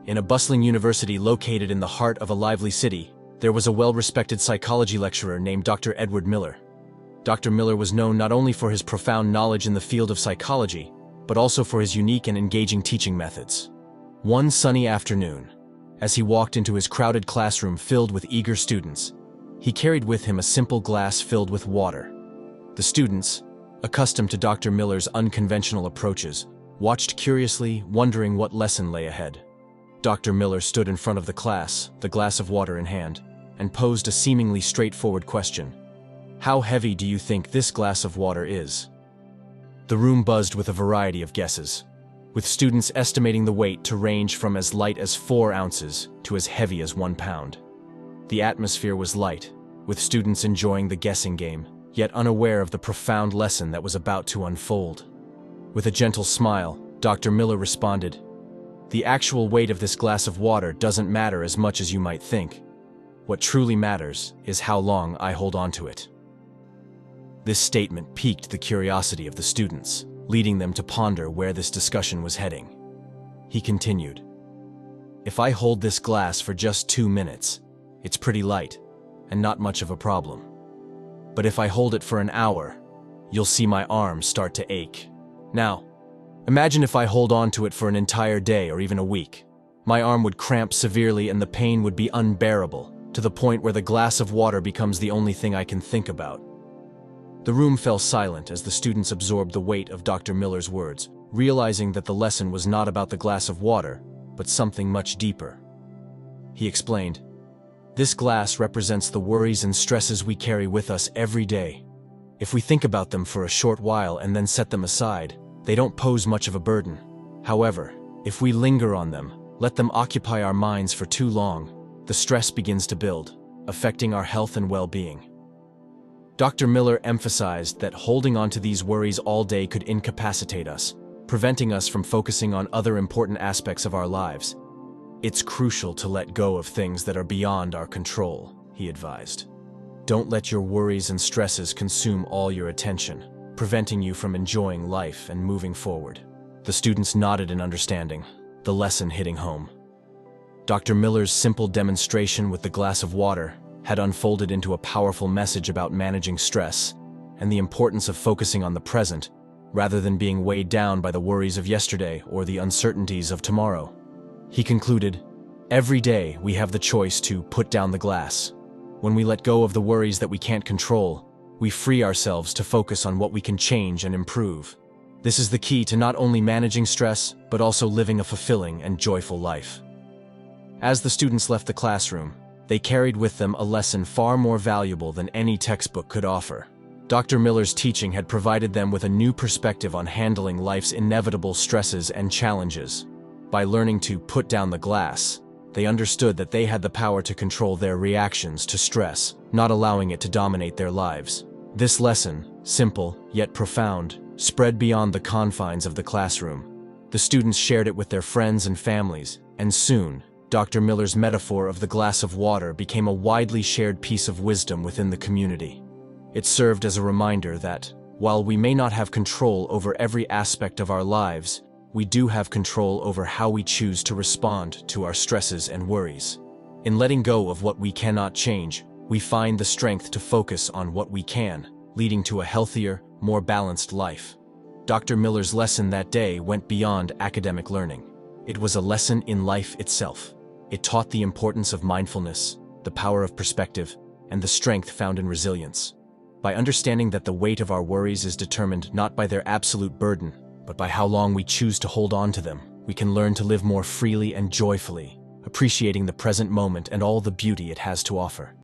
In a bustling university located in the heart of a lively city, there was a well-respected psychology lecturer named Dr. Edward Miller. Dr. Miller was known not only for his profound knowledge in the field of psychology, but also for his unique and engaging teaching methods. One sunny afternoon, as he walked into his crowded classroom filled with eager students, he carried with him a simple glass filled with water. The students, accustomed to Dr. Miller's unconventional approaches, watched curiously, wondering what lesson lay ahead. Dr. Miller stood in front of the class, the glass of water in hand, and posed a seemingly straightforward question. "How heavy do you think this glass of water is?" The room buzzed with a variety of guesses, with students estimating the weight to range from as light as 4 ounces to as heavy as 1 pound. The atmosphere was light, with students enjoying the guessing game, yet unaware of the profound lesson that was about to unfold. With a gentle smile, Dr. Miller responded, "The actual weight of this glass of water doesn't matter as much as you might think. What truly matters is how long I hold on to it." This statement piqued the curiosity of the students, leading them to ponder where this discussion was heading. He continued, "If I hold this glass for just 2 minutes, it's pretty light and not much of a problem. But if I hold it for an hour, you'll see my arms start to ache. Now, imagine if I hold on to it for an entire day or even a week. My arm would cramp severely and the pain would be unbearable, to the point where the glass of water becomes the only thing I can think about." The room fell silent as the students absorbed the weight of Dr. Miller's words, realizing that the lesson was not about the glass of water, but something much deeper. He explained, "This glass represents the worries and stresses we carry with us every day. If we think about them for a short while and then set them aside, they don't pose much of a burden. However, if we linger on them, let them occupy our minds for too long, the stress begins to build, affecting our health and well-being." Dr. Miller emphasized that holding on to these worries all day could incapacitate us, preventing us from focusing on other important aspects of our lives. "It's crucial to let go of things that are beyond our control," he advised. "Don't let your worries and stresses consume all your attention, preventing you from enjoying life and moving forward." The students nodded in understanding, the lesson hitting home. Dr. Miller's simple demonstration with the glass of water had unfolded into a powerful message about managing stress and the importance of focusing on the present, rather than being weighed down by the worries of yesterday or the uncertainties of tomorrow. He concluded, "Every day we have the choice to put down the glass. When we let go of the worries that we can't control, we free ourselves to focus on what we can change and improve. This is the key to not only managing stress, but also living a fulfilling and joyful life." As the students left the classroom, they carried with them a lesson far more valuable than any textbook could offer. Dr. Miller's teaching had provided them with a new perspective on handling life's inevitable stresses and challenges. By learning to put down the glass, they understood that they had the power to control their reactions to stress, not allowing it to dominate their lives. This lesson, simple yet profound, spread beyond the confines of the classroom. The students shared it with their friends and families, and soon, Dr. Miller's metaphor of the glass of water became a widely shared piece of wisdom within the community. It served as a reminder that, while we may not have control over every aspect of our lives, we do have control over how we choose to respond to our stresses and worries. In letting go of what we cannot change, we find the strength to focus on what we can, leading to a healthier, more balanced life. Dr. Miller's lesson that day went beyond academic learning. It was a lesson in life itself. It taught the importance of mindfulness, the power of perspective, and the strength found in resilience. By understanding that the weight of our worries is determined not by their absolute burden, but by how long we choose to hold on to them, we can learn to live more freely and joyfully, appreciating the present moment and all the beauty it has to offer.